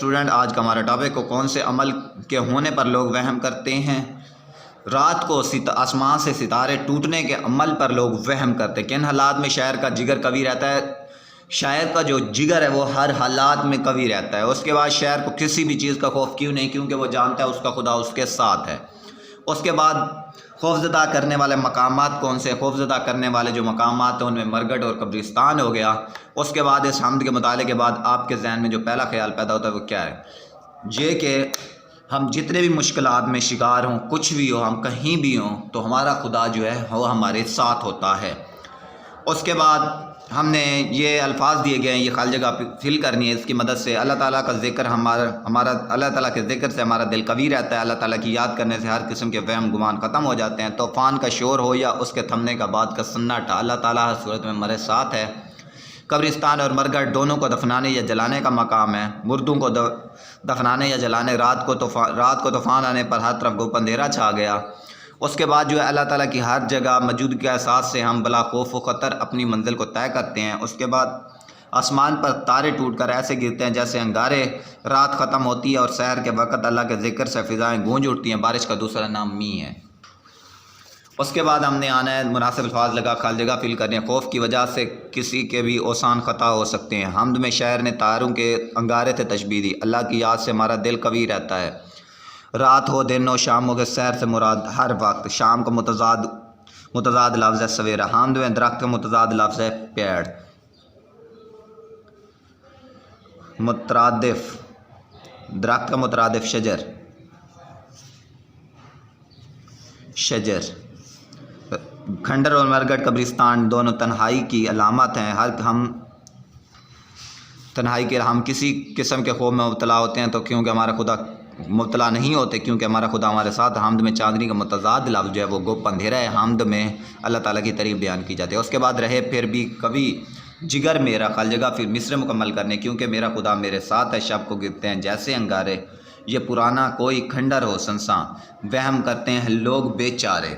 Student, آج کا ہمارا ٹاپک کو کون سے عمل کے ہونے پر لوگ وہم کرتے ہیں؟ رات کو آسمان سے ستارے ٹوٹنے کے عمل پر لوگ وہم کرتے ہیں۔ کن حالات میں شاعر کا جگر قوی رہتا ہے؟ شاعر کا جو جگر ہے وہ ہر حالات میں قوی رہتا ہے۔ اس کے بعد شاعر کو کسی بھی چیز کا خوف کیوں نہیں؟ کیونکہ وہ جانتا ہے اس کا خدا اس کے ساتھ ہے۔ اس کے بعد خوفزدہ کرنے والے مقامات کون سے؟ خوفزدہ کرنے والے جو مقامات ہیں ان میں مرگٹ اور قبرستان ہو گیا۔ اس کے بعد اس حمد کے مطالعے کے بعد آپ کے ذہن میں جو پہلا خیال پیدا ہوتا ہے وہ کیا ہے؟ یہ کہ ہم جتنے بھی مشکلات میں شکار ہوں، کچھ بھی ہو، ہم کہیں بھی ہوں، تو ہمارا خدا جو ہے وہ ہمارے ساتھ ہوتا ہے۔ اس کے بعد ہم نے یہ الفاظ دیے گئے ہیں، یہ خالی جگہ فل کرنی ہے۔ اس کی مدد سے اللہ تعالیٰ کا ذکر اللہ تعالیٰ کے ذکر سے ہمارا دل قوی رہتا ہے۔ اللہ تعالیٰ کی یاد کرنے سے ہر قسم کے وہم گمان ختم ہو جاتے ہیں۔ طوفان کا شور ہو یا اس کے تھمنے کا بعد کا سناٹا، اللہ تعالیٰ ہر صورت میں ہمارے ساتھ ہے۔ قبرستان اور مرگٹ دونوں کو دفنانے یا جلانے کا مقام ہے۔ مردوں کو دفنانے یا جلانے، رات کو طوفان آنے پر ہر طرف گھپ اندھیرا چھا گیا۔ اس کے بعد جو ہے اللہ تعالیٰ کی ہر جگہ موجودگی کے احساس سے ہم بلا خوف و خطر اپنی منزل کو طے کرتے ہیں۔ اس کے بعد آسمان پر تارے ٹوٹ کر ایسے گرتے ہیں جیسے انگارے۔ رات ختم ہوتی ہے اور سحر کے وقت اللہ کے ذکر سے فضائیں گونج اٹھتی ہیں۔ بارش کا دوسرا نام می ہے۔ اس کے بعد ہم نے آنا ہے مناسب الفاظ لگا خالی جگہ فل کرنے ہیں۔ خوف کی وجہ سے کسی کے بھی اوسان خطا ہو سکتے ہیں۔ حمد میں شاعر نے تاروں کے انگارے سے تشبیہ دی۔ اللہ کی یاد سے ہمارا دل قوی رہتا ہے۔ رات ہو، دن ہو، شام ہو، کے سحر سے مراد ہر وقت۔ شام کا متضاد لفظ ہے سویرا۔ حمد میں درخت کا متضاد لفظ ہے پیڑ۔ مترادف، درخت کا مترادف شجر۔ کھنڈر اور مرگٹ قبرستان دونوں تنہائی کی علامت ہیں۔ ہم کسی قسم کے خوف میں مبتلا ہوتے ہیں تو کیونکہ ہمارا خدا مبتلا نہیں ہوتے، کیونکہ ہمارا خدا ہمارے ساتھ۔ حمد میں چاندنی کا متضاد لفظ جو ہے وہ گپ اندھیرا ہے۔ حمد میں اللہ تعالیٰ کی تعریف بیان کی جاتی ہے۔ اس کے بعد رہے پھر بھی کبھی جگر میرا، خالی جگہ پھر مصرع مکمل کرنے، کیونکہ میرا خدا میرے ساتھ ہے۔ شب کو گرتے ہیں جیسے انگارے، یہ پرانا کوئی کھنڈر ہو سنساں، وہم کرتے ہیں لوگ بے چارے۔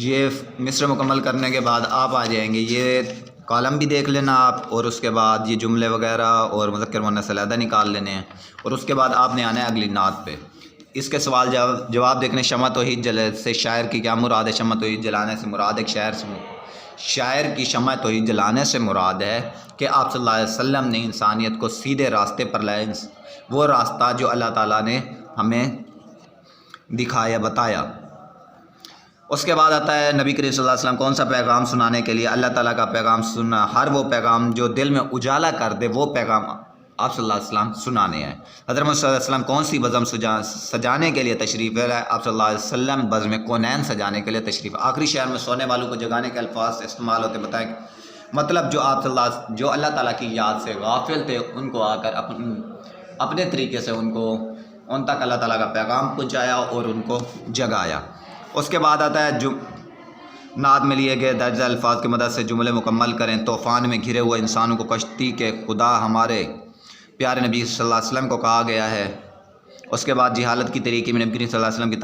یہ مصرع مکمل کرنے کے بعد آپ آ جائیں گے، یہ کالم بھی دیکھ لینا آپ، اور اس کے بعد یہ جملے وغیرہ اور مذکر مؤنث علیحدہ نکال لینے ہیں، اور اس کے بعد آپ نے آنا ہے اگلی نعت پہ۔ اس کے سوال جواب دیکھنے۔ شمع توحید سے شاعر کی کیا مراد ہے؟ شمع توحید جلانے سے مراد ایک شاعر کی شمع توحید جلانے سے مراد ہے کہ آپ صلی اللہ علیہ وسلم نے انسانیت کو سیدھے راستے پر لائے، وہ راستہ جو اللہ تعالیٰ نے ہمیں دکھایا، بتایا۔ اس کے بعد آتا ہے نبی کریم صلی اللہ علیہ وسلم کون سا پیغام سنانے کے لیے؟ اللہ تعالیٰ کا پیغام سننا، ہر وہ پیغام جو دل میں اجالا کر دے وہ پیغام آپ صلی اللہ علیہ وسلم سنانے ہیں۔ حضرت محمد صلی اللہ علیہ وسلم کون سی بزم سجانے کے لیے تشریف لے رہا ہے؟ آپ صلی اللہ علیہ وسلم بزم کونین سجانے کے لیے تشریف۔ آخری شہر میں سونے والوں کو جگانے کے الفاظ استعمال ہوتے، بتائیں مطلب جو اللہ تعالیٰ کی یاد سے غافل تھے ان کو آ کر اپنے طریقے سے ان تک اللہ تعالیٰ کا پیغام پہنچایا اور ان کو جگایا۔ اس کے بعد آتا ہے نعت میں لیے گئے درجہ الفاظ کی مدد سے جملے مکمل کریں۔ طوفان میں گھرے ہوئے انسانوں کو کشتی کے خدا ہمارے پیارے نبی صلی اللہ علیہ وسلم کو کہا گیا ہے۔ اس کے بعد جہالت کی طریقے میں نبی کریم صلی اللہ علیہ وسلم کی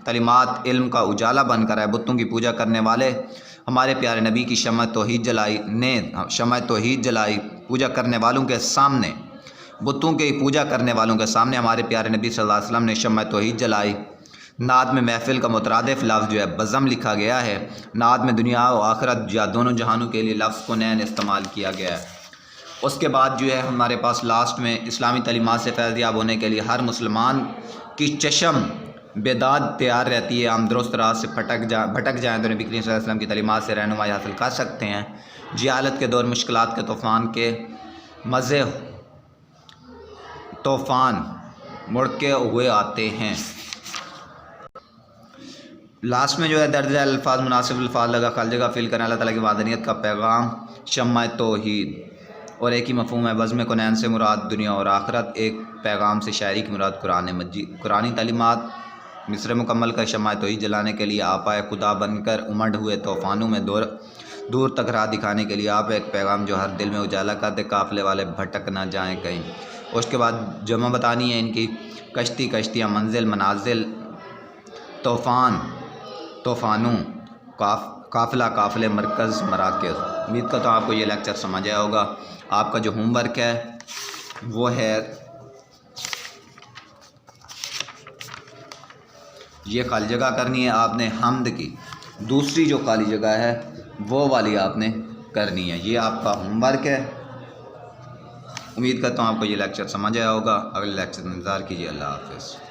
تعلیمات علم کا اجالا بن کر ہے۔ بتوں کی پوجا کرنے والے ہمارے پیارے نبی کی شمع توحید جلائی، پوجا کرنے والوں کے سامنے، بتوں کی پوجا کرنے والوں کے سامنے ہمارے پیارے نبی صلی اللہ علیہ وسلم نے شمع توحید جلائی۔ نعت میں محفل کا مترادف لفظ جو ہے بزم لکھا گیا ہے۔ نعت میں دنیا و آخرت یا دونوں جہانوں کے لیے لفظ کونین استعمال کیا گیا ہے۔ اس کے بعد جو ہے ہمارے پاس لاسٹ میں اسلامی تعلیمات سے فیض یاب ہونے کے لیے ہر مسلمان کی چشم بیداد تیار رہتی ہے۔ ہم درست راہ سے بھٹک جائیں تو نبی کریم صلی اللہ علیہ وسلم کی تعلیمات سے رہنمائی حاصل کر سکتے ہیں۔ جہالت کے دور مشکلات کے طوفان کے مزے طوفان مڑ کے ہوئے آتے ہیں۔ لاسٹ میں جو ہے درجہ الفاظ مناسب الفاظ لگا خالی جگہ فل کریں۔ اللہ تعالیٰ کی وحدانیت کا پیغام شمع توحید، اور ایک ہی مفہوم ہے بزم کونین سے مراد دنیا اور آخرت، ایک پیغام سے شاعری کی مراد قرآنی تعلیمات۔ مصرع مکمل کر شمع توحید جلانے کے لیے آپ آئے، خدا بن کر امنڈ ہوئے طوفانوں میں دور تک راہ دکھانے کے لیے آپ ایک پیغام جو ہر دل میں اجالا کر دے، قافلے والے بھٹک نہ جائیں کہیں۔ اس کے بعد جمع بتانی ہے ان کی، کشتیاں، منزل، منازل، طوفانوں، قافلہ قافلے مرکز مراکز۔ امید کرتا ہوں آپ کو یہ لیکچر سمجھ آیا ہوگا۔ آپ کا جو ہوم ورک ہے وہ ہے یہ خالی جگہ کرنی ہے آپ نے حمد کی، دوسری جو خالی جگہ ہے وہ والی آپ نے کرنی ہے۔ یہ آپ کا ہوم ورک ہے۔ امید کرتا ہوں آپ کو یہ لیکچر سمجھ آیا ہوگا۔ اگلے لیکچر میں انتظار کیجیے۔ اللہ حافظ۔